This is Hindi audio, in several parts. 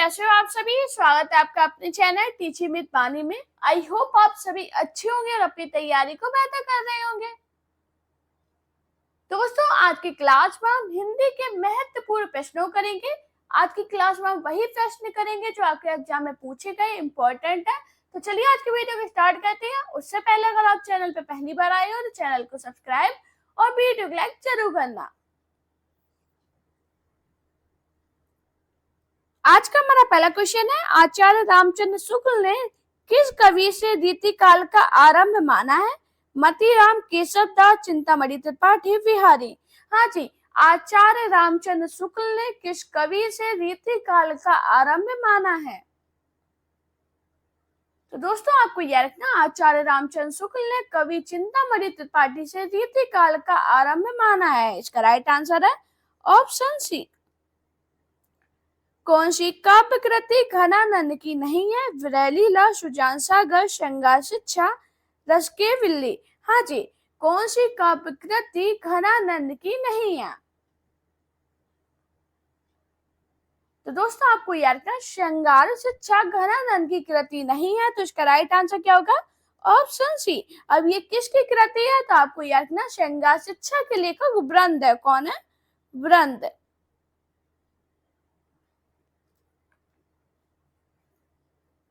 कैसे हो आप सभी। स्वागत है आपका अपने चैनल टीचिंग विद वाणी में। आई होप आप सभी अच्छे होंगे और अपनी तैयारी को बेहतर कर रहे होंगे। दोस्तों, आज की क्लास में हम हिंदी के महत्वपूर्ण प्रश्नों करेंगे। आज की क्लास में हम वही प्रश्न करेंगे जो आपके एग्जाम में पूछे गए, इम्पोर्टेंट है। तो चलिए आज की वीडियो को स्टार्ट करते हैं। उससे पहले अगर आप चैनल पे पहली बार आए हो तो चैनल को सब्सक्राइब और वीडियो को लाइक जरूर करना। आज का हमारा पहला क्वेश्चन है, आचार्य रामचंद्र शुक्ल ने किस कवि से रीति काल का आरंभ माना है? मतीराम, केशव दास, चिंतामणि त्रिपाठी, बिहारी। हाँ जी, आचार्य रामचंद्र शुक्ल ने किस कवि से रीति काल का आरंभ माना है? तो दोस्तों आपको याद रखना, आचार्य रामचंद्र शुक्ल ने कवि चिंतामणि त्रिपाठी से रीति काल का आरंभ माना है। इसका राइट आंसर है ऑप्शन सी। कौन सी काव्य कृति घनानंद की नहीं है? विरहलीला, सुजान सागर, श्रृंगार शिक्षा, रस के बिल्ली। हाँ जी, कौन सी काव्य कृति घनानंद की नहीं है? तो दोस्तों आपको याद रखना, श्रृंगार शिक्षा घनानंद की कृति नहीं है। तो इसका राइट आंसर क्या होगा? Option C. अब ये किसकी कृति है? तो आपको याद रखना, श्रृंगार शिक्षा के लेखक वृंद है। कौन है? वृंद।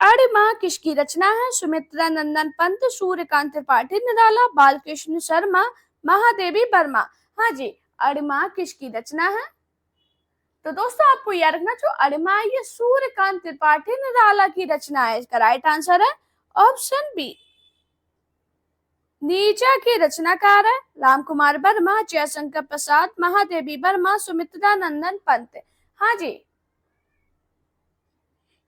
अणिमा किसकी रचना है? सुमित्रा नंदन पंत, सूर्यकांत त्रिपाठी निराला, बालकृष्ण शर्मा, महादेवी वर्मा। हाँ जी, अणिमा किसकी रचना है? तो दोस्तों आपको याद रखना, जो अणिमा है ये सूर्यकांत त्रिपाठी निराला की रचना है। इसका राइट आंसर है ऑप्शन बी। नीचा के रचनाकार है राम कुमार वर्मा, जयशंकर प्रसाद, महादेवी वर्मा, सुमित्रा नंदन पंत। हाँ जी,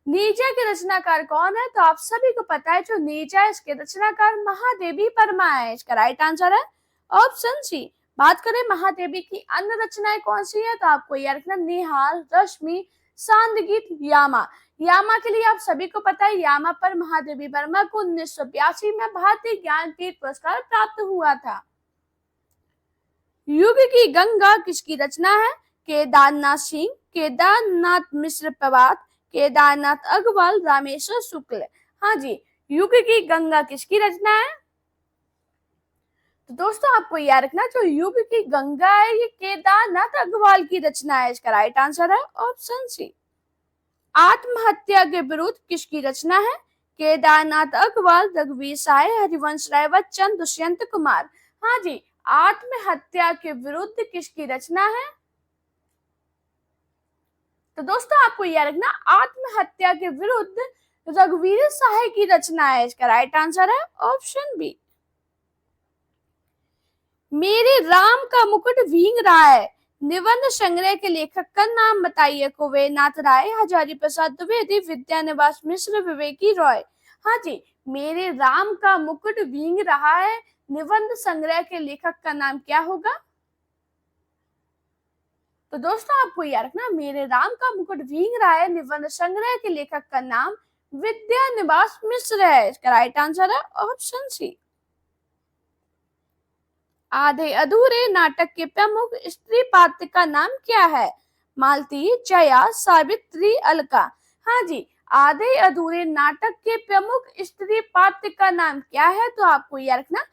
नीचा के रचनाकार कौन है? तो आप सभी को पता है, जो नीचा है इसके रचनाकार महादेवी वर्मा है। इसका राइट आंसर है ऑप्शन सी। बात करें महादेवी की अन्य रचनाएं कौन सी है? तो आपको याद रखना, निहाल, रश्मि, सांदगीत, यामा। यामा के लिए आप सभी को पता है, यामा पर महादेवी वर्मा को 1982 में भारतीय ज्ञानपीठ पुरस्कार प्राप्त हुआ था। युग की गंगा किसकी रचना है? केदारनाथ सिंह, केदारनाथ मिश्र प्रभात, केदारनाथ अग्रवाल, रामेश्वर शुक्ल। हाँ जी, युग की गंगा किसकी रचना है? तो दोस्तों आपको याद रखना, जो युग की गंगा है ये केदारनाथ अग्रवाल की रचना है। इसका राइट आंसर है ऑप्शन सी। आत्महत्या के विरुद्ध किसकी रचना है? केदारनाथ अग्रवाल, रघुवीर साय, हरिवंश राय बच्चन, दुष्यंत कुमार। हाँ जी, आत्महत्या के विरुद्ध किसकी रचना है? तो दोस्तों आपको याद रखना, आत्महत्या के विरुद्ध रघुवीर साय की रचना है। इसका राइट आंसर है ऑप्शन बी। मेरे राम का मुकुट भींग रहा है निबंध संग्रह के लेखक का नाम बताइए। कुबेरनाथ राय, हजारी प्रसाद द्विवेदी, विद्यानिवास मिश्र, विवेकी रॉय। हाँ जी, मेरे राम का मुकुट भींग रहा है निबंध संग्रह के लेखक का नाम क्या होगा? तो दोस्तों आपको याद रखना, मेरे राम का मुकुट भींग रहा है निबंध संग्रह के लेखक का नाम विद्यानिवास मिश्र है। इसका राइट आंसर है ऑप्शन सी। आधे अधूरे नाटक के प्रमुख स्त्री पात्र का नाम क्या है? मालती, जया, सावित्री, अलका। हाँ जी, आधे अधूरे नाटक के प्रमुख स्त्री पात्र का नाम क्या है? तो आपको याद रखना,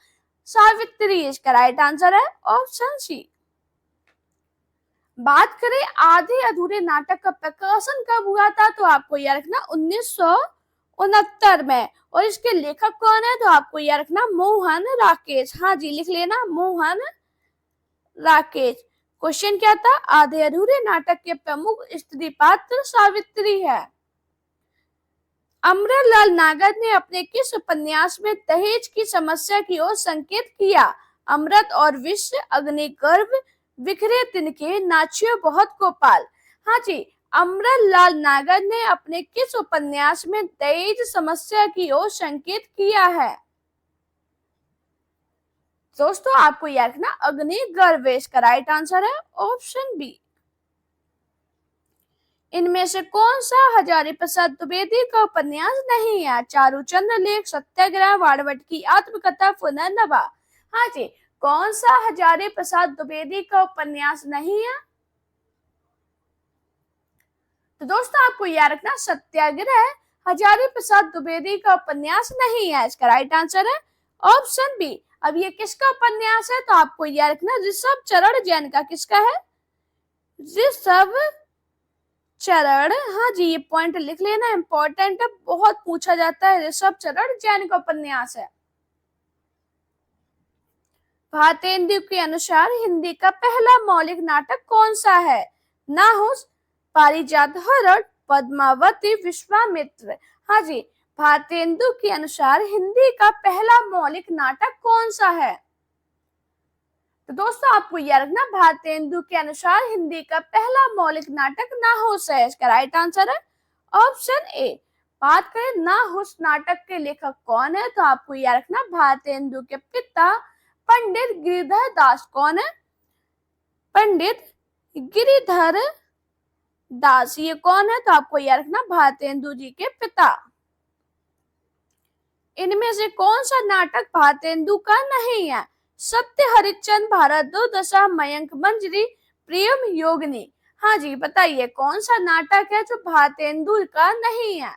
सावित्री। इसका राइट आंसर है ऑप्शन सी। बात करें आधे अधूरे नाटक का प्रकाशन कब हुआ था? तो आपको याद रखना 1969 में। और इसके लेखक कौन है? तो आपको याद रखना मोहन राकेश। हाँ जी, लिख लेना मोहन राकेश। क्वेश्चन क्या था? आधे अधूरे नाटक के प्रमुख स्त्री पात्र सावित्री है। अमरलाल नागर ने अपने किस उपन्यास में दहेज की समस्या की ओर संकेत किया? अमृत और विष, अग्निगर्भ, बिखरे तिनके, नाचियो बहुत गोपाल। हाँ जी, अमरलाल नागर ने अपने किस उपन्यास में दहेज समस्या की ओर संकेत किया है? दोस्तों आपको याद रखना, अग्निगर्भ। इसका राइट आंसर है ऑप्शन बी। इनमें से कौन सा हजारी प्रसाद द्विवेदी का उपन्यास नहीं है? चारुचंद्र लेख, सत्याग्रह, वाड़वट की आत्मकथा, पुनर्नवा। हाँ जी, कौन सा हजारी प्रसाद द्विवेदी का उपन्यास नहीं है? तो दोस्तों आपको याद रखना सत्याग्रह हजारी प्रसाद द्विवेदी का उपन्यास नहीं है, इसका राइट आंसर है ऑप्शन बी। अब ये किसका उपन्यास है, तो आपको याद रखना ऋषभ चरण जैन का। किसका है, ऋषभ चरण। हाँ जी, ये पॉइंट लिख लेना, इंपॉर्टेंट है, बहुत पूछा जाता है। ऋषभ चरण जैन का उपन्यास है। भारतेंदु के अनुसार हिंदी का पहला मौलिक नाटक कौन सा है, नाहुस, पारिजात हरण, पद्मावती, विश्वामित्र। हाँ जी, भारतेंदु के अनुसार हिंदी का पहला मौलिक नाटक कौन सा है, तो दोस्तों आपको याद रखना भारतेंदु के अनुसार हिंदी का पहला मौलिक नाटक नाहुस है, इसका राइट आंसर है ऑप्शन ए। बात करें नाहुस नाटक के लेखक कौन है, तो आपको याद रखना भारतेंदु के पिता पंडित गिरिधर दास। कौन है, पंडित गिरिधर दास। ये कौन है, तो आपको याद रखना भारतेंदु जी के पिता। इनमें से कौन सा नाटक भारतेंदु का नहीं है, सत्य हरिश्चंद्र, भारत दुर्दशा, मयंक मंजरी, प्रेम योगिनी। हाँ जी, बताइए कौन सा नाटक है जो भारतेंदु का नहीं है।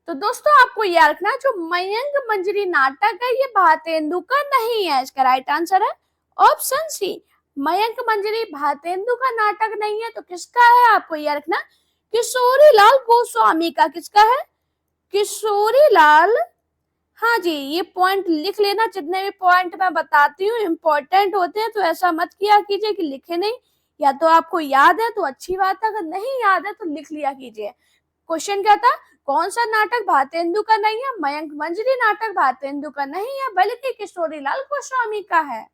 तो दोस्तों आपको याद रखना जो मयंक मंजरी नाटक है ये भारतेंदु का नहीं है, इसका राइट आंसर है ऑप्शन सी। मयंक मंजरी भारतेंदु का नाटक नहीं है, तो किसका है, आपको याद रखना किशोरी लाल गोस्वामी का। किसका है, किशोरी लाल। हाँ जी, ये पॉइंट लिख लेना, जितने भी पॉइंट मैं बताती हूँ इंपॉर्टेंट होते हैं, तो ऐसा मत किया कीजिए कि लिखे नहीं। या तो आपको याद है तो अच्छी बात है, अगर नहीं याद है तो लिख लिया कीजिए। क्वेश्चन क्या था, कौन सा नाटक भारतेंदु का नहीं है, मयंक मंजरी नाटक भारतेंदु का नहीं है बल्कि किशोरी लाल गोस्वामी का है।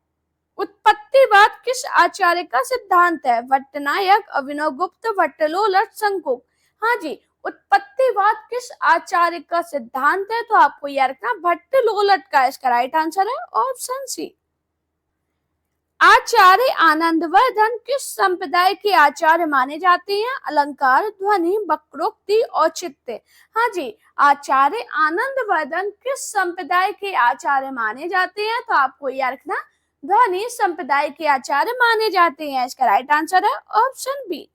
उत्पत्तिवाद किस आचार्य का सिद्धांत है, भट्टनायक, अभिनव गुप्त, भट्टलोलट, शंकुक। हाँ जी, उत्पत्तिवाद किस आचार्य का सिद्धांत है, तो आपको याद रखना भट्टलोलट का। इसका राइट आंसर है ऑप्शन सी। आचार्य आनंदवर्धन किस संप्रदाय के आचार्य माने जाते हैं, अलंकार, ध्वनि, वक्रोक्ति, औचित्य। हाँ जी, आचार्य आनंदवर्धन किस संप्रदाय के आचार्य माने जाते हैं, तो आपको याद रखना ध्वनि संप्रदाय के आचार्य माने जाते हैं। इसका राइट आंसर है ऑप्शन बी।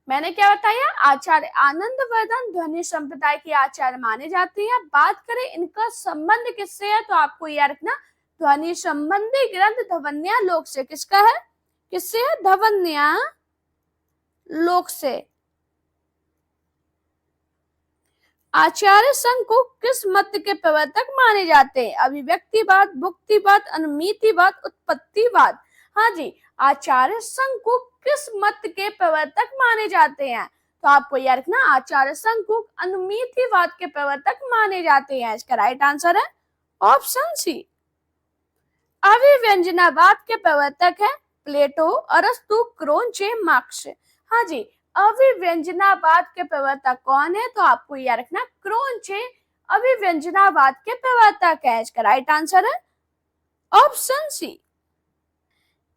मैंने क्या बताया, आचार्य आनंदवर्धन ध्वनि संप्रदाय के आचार्य माने जाते हैं। बात करें इनका संबंध किससे है, तो आपको याद रखना ध्वनि संबंधी ग्रंथ धवन्या लोक से। किसका है, किससे है, धवन्या लोक से। आचार्य शंकुक किस मत के प्रवर्तक माने जाते हैं, अभिव्यक्तिवाद, भुक्तिवाद, अनुमितिवाद, उत्पत्तिवाद। हाँ जी, आचार्य शंकुक किस मत के प्रवर्तक माने जाते हैं, तो आपको याद रखना आचार्य शंकुक अनुमितिवाद के प्रवर्तक माने जाते हैं। इसका राइट आंसर है ऑप्शन सी। अभिव्यंजनावाद के प्रवर्तक है प्लेटो, अरस्तु, क्रोन्चे, मार्क्स। हाँ जी, अभिव्यंजनावाद के प्रवर्तक कौन है, तो आपको याद रखना क्रोन्चे अभिव्यंजनावाद के प्रवर्तक है। इसका राइट आंसर है ऑप्शन सी।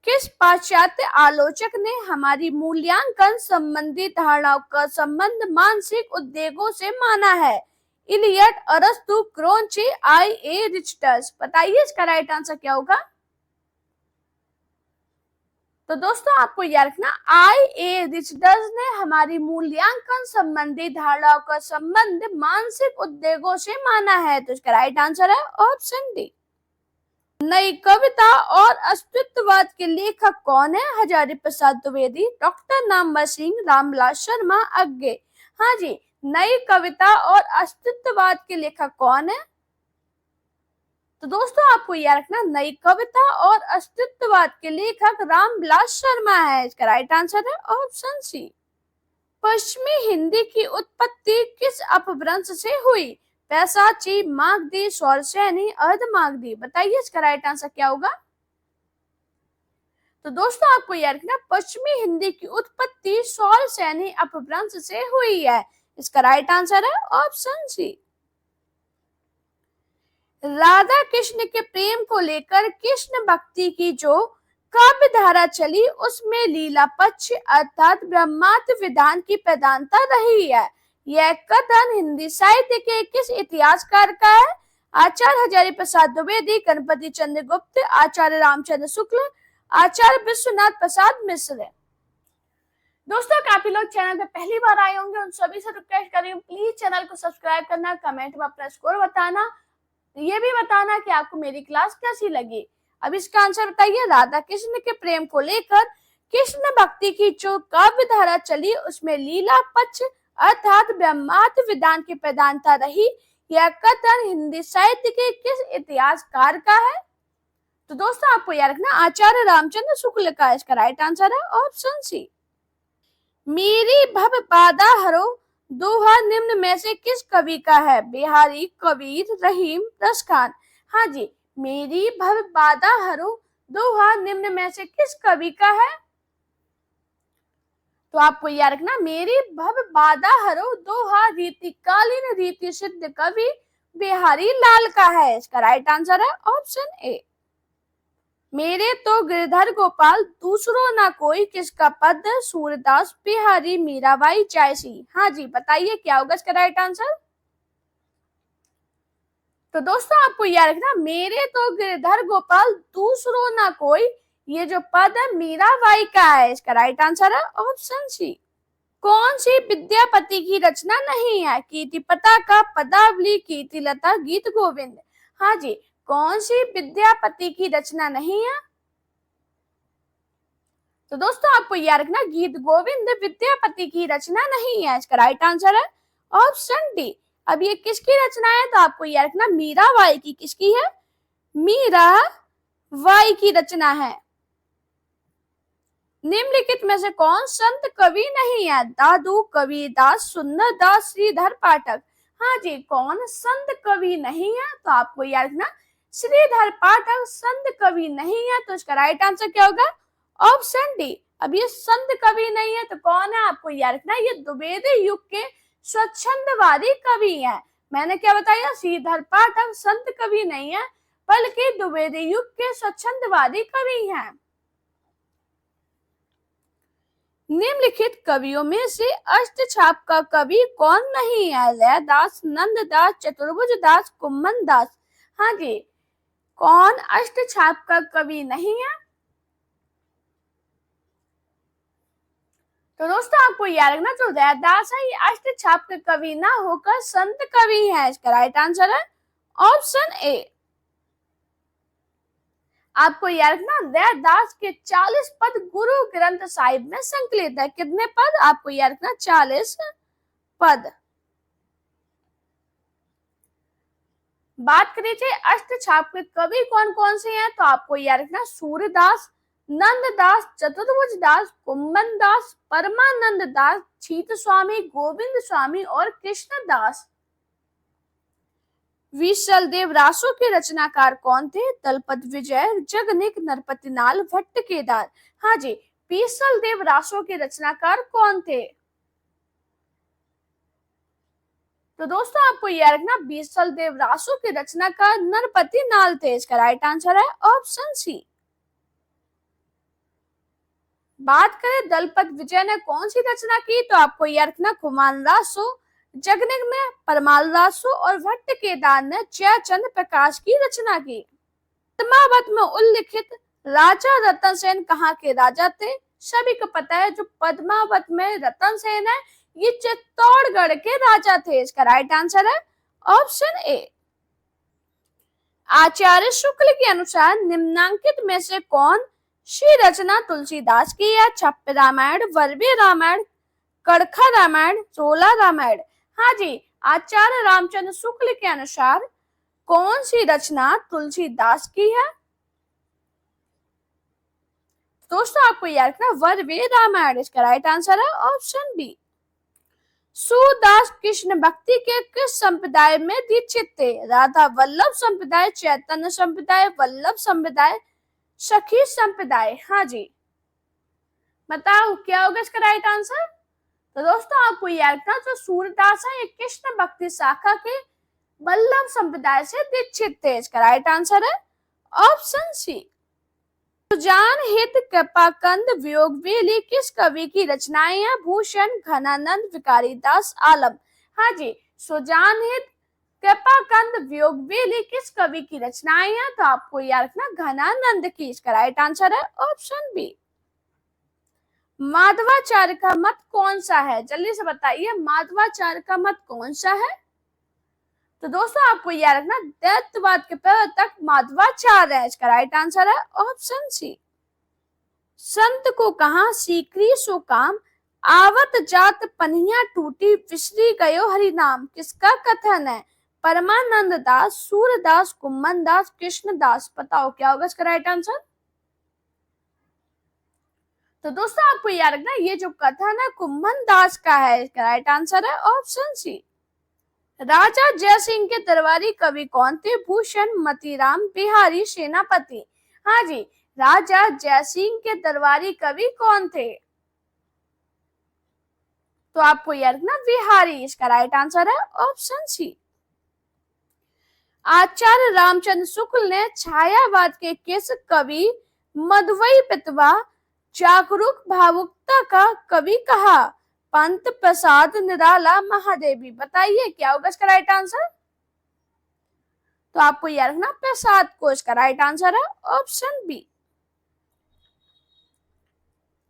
किस पाश्चात्य आलोचक ने हमारी मूल्यांकन संबंधी धारणाओं का संबंध मानसिक उद्वेगों से माना है, इलियट, अरस्तु, क्रोन्चे, रिचर्ड्स। बताइए इसका राइट आंसर क्या होगा। तो दोस्तों आपको याद रखना रिचर्ड्स ने हमारी मूल्यांकन संबंधी धारणाओं का संबंध मानसिक उद्वेगों से माना है, तो इसका राइट आंसर है ऑप्शन डी। नई कविता और अस्तित्ववाद के लेखक कौन है, हजारी प्रसाद द्विवेदी, डॉक्टर नामवर सिंह, रामविलास शर्मा, अज्ञे। हाँ जी, नई कविता और अस्तित्ववाद के लेखक कौन है, तो दोस्तों आपको याद रखना नई कविता और अस्तित्ववाद के लेखक रामविलास शर्मा है। इसका राइट आंसर है ऑप्शन सी। पश्चिमी हिंदी की उत्पत्ति किस अपभ्रंश से हुई, पैसाची, मागधी, सौरसैनी, अर्धमागधी। बताइए इसका राइट आंसर क्या होगा। तो दोस्तों आपको याद रखना पश्चिमी हिंदी की उत्पत्ति सौरसैनी अपभ्रंश से हुई है। इसका राइट आंसर है ऑप्शन सी। राधा कृष्ण के प्रेम को लेकर कृष्ण भक्ति की जो काव्य धारा चली उसमें लीला पक्ष अर्थात ब्रह्मार्थ विधान की प्रधानता रही है। यह कथन हिंदी साहित्य के किस इतिहासकार का है, आचार्य हजारी प्रसाद द्विवेदी, गणपति चंद्र गुप्त, आचार्य रामचंद्र शुक्ल, आचार्य विश्वनाथ प्रसाद मिश्र। दोस्तों काफी लोग चैनल पे पहली बार आए होंगे, उन सभी से रिक्वेस्ट कर रही हूँ प्लीज चैनल को सब्सक्राइब करना, कमेंट में अपना स्कोर बताना, ये भी बताना कि आपको मेरी क्लास कैसी लगी। अब इसका आंसर बताइए। राधा कृष्ण के प्रेम को लेकर कृष्ण भक्ति की जो काव्य धारा चली उसमें लीला पक्ष अर्थात ब्रह्मार्थ विधान की प्रधानता रही। यह कथन हिंदी साहित्य के किस इतिहासकार का है? तो दोस्तों आपको याद रखना आचार्य रामचंद्र शुक्ल का इसका राइट आंसर है ऑप्शन सी। मेरी भव बाधा हरो दोहा निम्न में से किस कवि का है? बिहारी, कबीर, रहीम, रसखान। हाँ जी, मेरी भव बाधा हरो दोहा निम्न में से किस कवि का है? तो आपको याद रखना मेरी भव बाधा हरो दोहा रीतिकालीन रीति सिद्ध कवि बिहारी लाल का है। इसका राइट आंसर है ऑप्शन ए। मेरे तो गिरधर गोपाल दूसरो ना कोई किसका पद? सूरदास, बिहारी, मीराबाई, जायसी। हाँ जी, बताइए क्या होगा इसका राइट आंसर? तो दोस्तों आपको याद रखना मेरे तो गिरधर गोपाल दूसरो ना कोई, ये जो पद है मीराबाई का है। इसका राइट आंसर है ऑप्शन सी। कौन सी विद्यापति की रचना नहीं है? कीर्ति पताका, पदावली, कीर्ति लता, गीत गोविंद। हाँ जी, कौन सी विद्यापति की रचना नहीं है? तो दोस्तों आपको याद रखना गीत गोविंद विद्यापति की रचना नहीं है। इसका राइट आंसर है ऑप्शन डी। अब ये किसकी रचना है? तो आपको याद रखना मीराबाई की। किसकी है? मीराबाई की रचना है। निम्नलिखित में से कौन संत कवि नहीं है? दादू, कबीरदास, सुंदरदास, श्रीधर पाठक। हाँ जी, कौन संत कवि नहीं है? तो आपको याद रखना श्रीधर पाठक संत कवि नहीं है। तो इसका राइट आंसर क्या होगा? Option D. अब ये संत कवि नहीं है तो कौन है? आपको याद रखना ये द्विवेदी युग के स्वच्छंदवादी कवि हैं। मैंने क्या बताया? श्रीधर पाठक संत कवि नहीं है बल्कि द्विवेदी युग के स्वच्छंदवादी कवि हैं। निम्नलिखित कवियों में से अष्टछाप का कवि कौन नहीं है? रैदास, नंददास, चतुर्भुजदास, कुम्मन दास। हाँ जी, कौन अष्टछाप का कवि नहीं है? तो दोस्तों आपको याद रखना जो रैदास है ये अष्टछाप के कवि ना होकर संत कवि है। इसका राइट आंसर है ऑप्शन ए। आपको याद रखना रैदास के 40 पद गुरु ग्रंथ साहिब में संकलित है। कितने पद? आपको याद रखना 40 पद। बात करिए अष्टछाप के कवि कौन कौन से हैं? तो आपको याद रखना सूरदास, नंददास, चतुर्भुजदास, कुम्भनदास, परमानंद दास, छीत स्वामी, गोविंद स्वामी और कृष्णदास। विशलदेव रासो के रचनाकार कौन थे? दलपत विजय, जगनिक, नरपतिनाल, भट्ट केदार। हाँ जी, विशलदेव रासो के रचनाकार कौन थे? तो दोस्तों आपको याद रखना विशलदेव रासो के रचनाकार नरपतिनाल थे। इसका राइट आंसर है ऑप्शन सी। बात करें दलपत विजय ने कौन सी रचना की? तो आपको याद रखना कुमार रासो, जगनिक ने परमाल रासो और भट्ट केदार ने जयचंद प्रकाश की रचना की। पद्मावत में उल्लिखित राजा रतन सेन कहाँ के राजा थे? सभी को पता है जो पद्मावत में रतन सेन है ये चित्तौड़गढ़ के राजा थे। इसका राइट आंसर है ऑप्शन ए। आचार्य शुक्ल के अनुसार निम्नांकित में से कौन सी रचना तुलसीदास की है? छप्पर रामायण, वर्वी रामायण, कड़खा रामायण, चोला रामायण। हाँ जी, आचार्य रामचंद्र शुक्ल के अनुसार कौन सी रचना तुलसीदास की है? दोस्तों आपको याद रखना वर्वी रामायण। इसका राइट आंसर है ऑप्शन बी। सूरदास कृष्ण भक्ति के किस संप्रदाय में दीक्षित थे? राधा वल्लभ संप्रदाय, चैतन्य संप्रदाय, वल्लभ संप्रदाय, सखी संप्रदाय। हाँ जी, बताओ क्या होगा इसका राइट आंसर? तो दोस्तों आपको याद रखना जो सूरदास है ये कृष्ण भक्ति शाखा के वल्लभ संप्रदाय से दीक्षित थे। इसका राइट आंसर है ऑप्शन सी। सुजान हित, कृपाकंद, वियोग वेली किस कवि की रचनाएं हैं? भूषण, घनानंद, विकारी दास, आलम। हाँ जी, सुजान हित, कृपाकंद, वियोग वेली किस कवि की रचनाएं हैं? तो आपको याद रखना घनानंद की। इसका राइट आंसर है ऑप्शन बी। माधवाचार्य का मत कौन सा है? जल्दी से बताइए, माधवाचार्य का मत कौन सा है? तो दोस्तों आपको याद रखना, दैत्यवाद के प्रवर्तक माधवाचार्य है। इसका राइट आंसर है ऑप्शन सी। संत को कहा सीकरी सो काम, आवत जात पनिया टूटी, विसरी गयो हरि नाम। किसका कथन है? परमानंद दास, सूरदास, कुम्मन दास, कृष्णदास। बताओ क्या होगा इसका राइट आंसर? तो दोस्तों आपको याद रखना, ये जो कथन है कुम्मन दास का है। इसका राइट आंसर है ऑप्शन सी। राजा जयसिंह के दरबारी कवि कौन थे? भूषण, मतीराम, बिहारी, सेनापति। हाँ जी, राजा जयसिंह के दरबारी कवि कौन थे? तो आपको याद रखना बिहारी। इसका राइट आंसर है ऑप्शन सी। आचार्य रामचंद्र शुक्ल ने छायावाद के किस कवि मधुवई पितवा जागरूक भावुकता का कवि कहा? पंत, प्रसाद, निराला, महादेवी। बताइए क्या होगा इसका राइट आंसर? तो आपको याद रखना प्रसाद को। इसका राइट आंसर है ऑप्शन बी।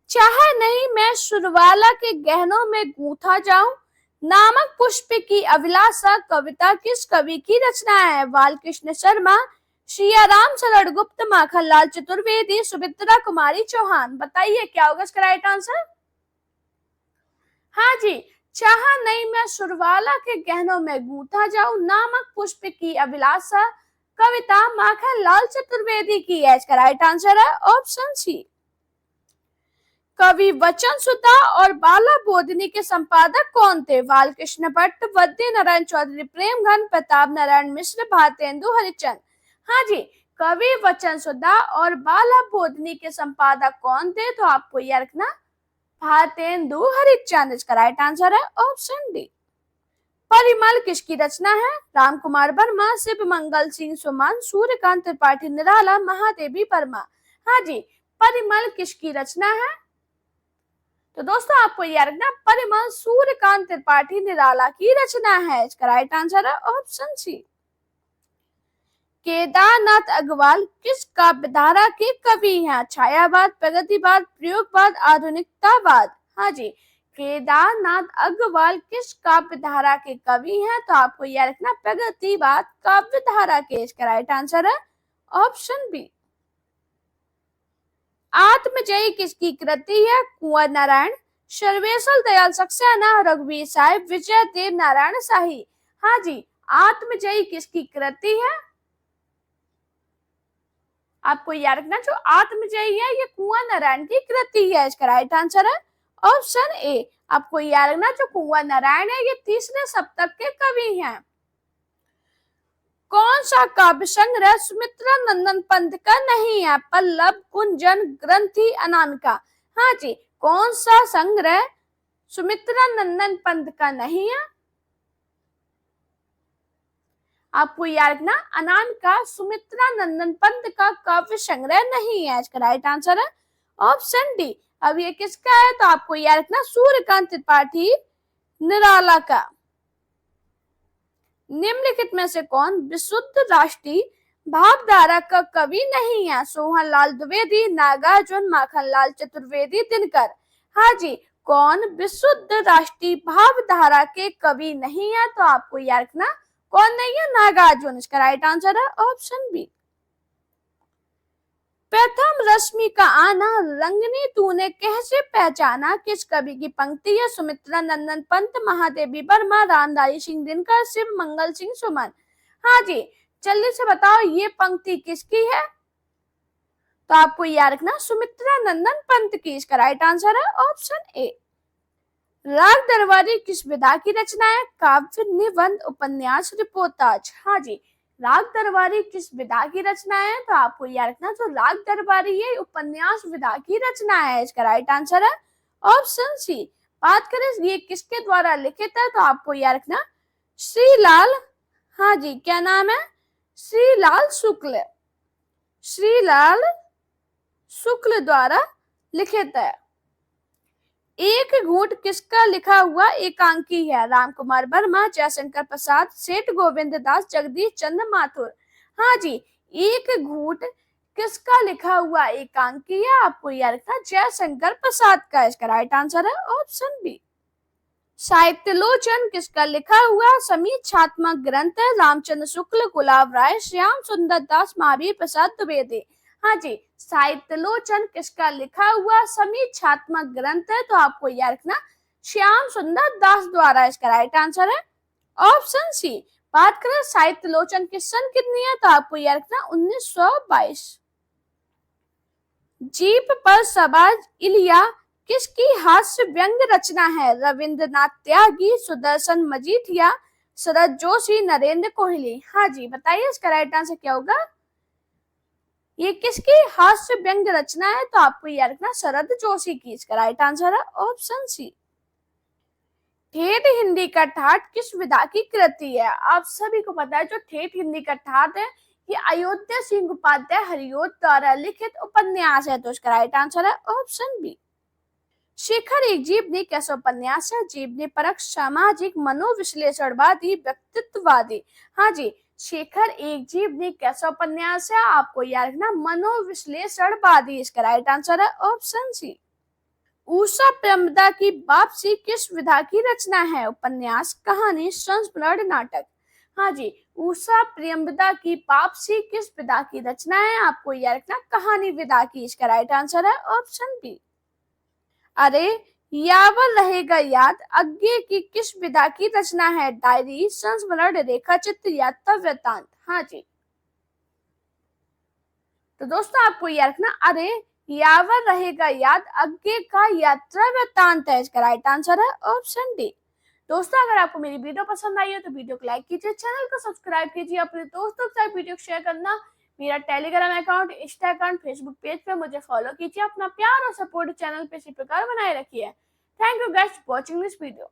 चाहे नहीं मैं सुरवाला के गहनों में गूंथा जाऊं, नामक पुष्प की अभिलाषा कविता किस कवि की रचना है? बालकृष्ण शर्मा, सियाराम शरण गुप्त, माखनलाल चतुर्वेदी, सुमित्रा कुमारी चौहान। बताइए क्या होगा इसका राइट आंसर? हाँ जी, चाहा नहीं मैं सुरवाला के गहनों में गूंथा जाऊं, नामक पुष्प की अभिलाषा कविता माखनलाल चतुर्वेदी की है। इसका राइट आंसर है ऑप्शन सी। कवि वचन सुता और बाला बोधनी के संपादक कौन थे? बालकृष्ण भट्ट, वद्य नारायण चौधरी, प्रेमघन, प्रताप नारायण मिश्र, भारतेंदु हरिश्चंद्र। हाँ जी, कवि वचन सुधा और बाला बोधनी के संपादक कौन थे? तो आपको यह रखना भारतेंदु हरिश्चंद्र। इसका राइट आंसर है ऑप्शन डी। परिमल किसकी रचना है? राम कुमार वर्मा, शिव मंगल सिंह सुमन, सूर्यकांत त्रिपाठी निराला, महादेवी वर्मा। हाँ जी, परिमल किसकी रचना है? तो दोस्तों आपको याद रखना, परिमल सूर्यकांत त्रिपाठी निराला की रचना है। इसका राइट आंसर है ऑप्शन सी। केदारनाथ अग्रवाल किस काव्य धारा के कवि हैं? छायावाद, प्रगतिवाद, प्रयोगवाद, आधुनिकतावाद। हाँ जी, केदारनाथ अग्रवाल किस काव्य धारा के कवि हैं? तो आपको याद रखना प्रगतिवाद काव्य धारा के। इसका राइट आंसर है ऑप्शन बी। आत्मजयी किसकी कृति है? कुंवर नारायण, सर्वेश्वर दयाल सक्सेना, रघुवीर साहब, विजय देव नारायण शाही। हाँ जी, आत्मजयी किसकी कृति है? आपको याद रखना, जो आत्मजयी है ये कुंवर नारायण की कृति है। इसका राइट आंसर है ऑप्शन ए। आपको याद रखना, जो कुंवर नारायण है ये तीसरे शतक के कवि हैं। कौन सा काव्य संग्रह सुमित्रा नंदन पंत का नहीं है? पल्लव, कुंजन, ग्रंथि, अनामिका। हाँ जी, कौन सा संग्रह सुमित्रा नंदन पंत का नहीं है? आपको याद रखना, अनामिका सुमित्रा नंदन पंत का काव्य संग्रह नहीं है। इसका राइट आंसर है ऑप्शन डी। अब ये किसका है? तो आपको याद रखना सूर्यकांत त्रिपाठी निराला का। निम्नलिखित में से कौन विशुद्ध राष्ट्रीय भावधारा का कवि नहीं है? सोहनलाल द्विवेदी, नागार्जुन, माखनलाल चतुर्वेदी, दिनकर। हाँ जी, कौन विशुद्ध राष्ट्रीय भावधारा के कवि नहीं है? तो आपको याद रखना कौन नहीं है? नागार्जुन। इसका राइट आंसर है ऑप्शन बी। प्रथम रश्मि का आना, रंगनी तूने कैसे पहचाना किस कवि की पंक्ति है? सुमित्रा नंदन पंत, महादेवी वर्मा, रामधारी सिंह दिनकर, शिव मंगल सिंह सुमन। हाँ जी, जल्दी से बताओ ये पंक्ति किसकी है? तो आपको याद रखना सुमित्रा नंदन पंत की। इसका राइट आंसर है ऑप्शन ए। राग दरबारी किस विधा की रचना है? काव्य, निबंध, उपन्यास, रिपोर्टाज। हाँ जी, राग दरबारी किस विधा की रचना है? तो आपको याद रखना, जो राग दरबारी ये उपन्यास विधा की रचना है। इसका राइट आंसर है ऑप्शन सी। बात करें ये किसके द्वारा लिखित है? तो आपको याद रखना श्रीलाल, हाँ जी क्या नाम है? श्रीलाल शुक्ल, श्रीलाल शुक्ल द्वारा लिखित है। एक घूंट किसका लिखा हुआ एकांकी है? राम कुमार वर्मा, जयशंकर प्रसाद, सेठ गोविंद दास, जगदीश चंद्र माथुर। हाँ जी, एक घूंट किसका लिखा हुआ एकांकी है? आपको याद रखना जयशंकर प्रसाद का। इसका राइट आंसर है ऑप्शन बी। साहित्यलोचन किसका लिखा हुआ समीक्षात्मक ग्रंथ है? रामचंद्र शुक्ल, गुलाब राय, श्याम सुंदर दास, महावीर प्रसाद द्विवेदी। हाँ जी, साहित्यलोचन किसका लिखा हुआ समीक्षात्मक ग्रंथ है? तो आपको याद रखना श्याम सुंदर दास द्वारा। इसका राइट आंसर है ऑप्शन सी। बात करें साहित्यलोचन की सन कितनी है? तो आपको याद रखना 1922। जीप पर सवार इलिया किसकी हास्य व्यंग रचना है? रविंद्रनाथ त्यागी, सुदर्शन मजीठिया, शरद जोशी, नरेंद्र कोहली। हाँ जी, बताइए इसका राइट आंसर क्या होगा? ये किसकी हास्य व्यंग रचना है? तो आपको याद रखना शरद जोशी की। इसका राइट आंसर है ऑप्शन सी। ठेठ हिंदी का ठाठ किस विधा की कृति है? आप सभी को पता है जो ठेठ हिंदी का ठाठ है ये अयोध्या सिंह उपाध्याय हरिओत द्वारा लिखित उपन्यास है। तो इसका राइट आंसर है ऑप्शन बी। शेखर एक जीवनी कैसा उपन्यास है? जीवनी परक, सामाजिक, मनोविश्लेषणवादी, व्यक्तित्ववादी। हाँ जी, शेखर एक जीवनी कैसा उपन्यास है? आपको याद रखना मनोविश्लेषणवादी। इसका राइट आंसर है ऑप्शन सी। उषा प्रेमदा की वापसी किस विधा की रचना है? उपन्यास, कहानी, संस्मरण, नाटक। हाँ जी, उषा प्रेमदा की वापसी किस विधा की रचना है? आपको याद रखना कहानी विधा की। इसका राइट आंसर है ऑप्शन बी। अरे यावर रहेगा याद अज्ञे की किस विधा की रचना है? डायरी, संस्मरण, रेखा चित्र, यात्रा वृत्तांत। हाँ जी, तो दोस्तों आपको याद रखना अरे यावर रहेगा याद अज्ञे का यात्रा वृत्तांत है। इसका राइट आंसर है ऑप्शन डी। दोस्तों अगर आपको मेरी वीडियो पसंद आई हो तो वीडियो को लाइक कीजिए, चैनल को सब्सक्राइब कीजिए, अपने दोस्तों के साथ वीडियो शेयर करना। मेरा Telegram account, Insta account, Facebook page पे मुझे फॉलो कीजिए। अपना प्यार और सपोर्ट चैनल पे इसी प्रकार बनाए रखिए। Thank you guys for watching this video.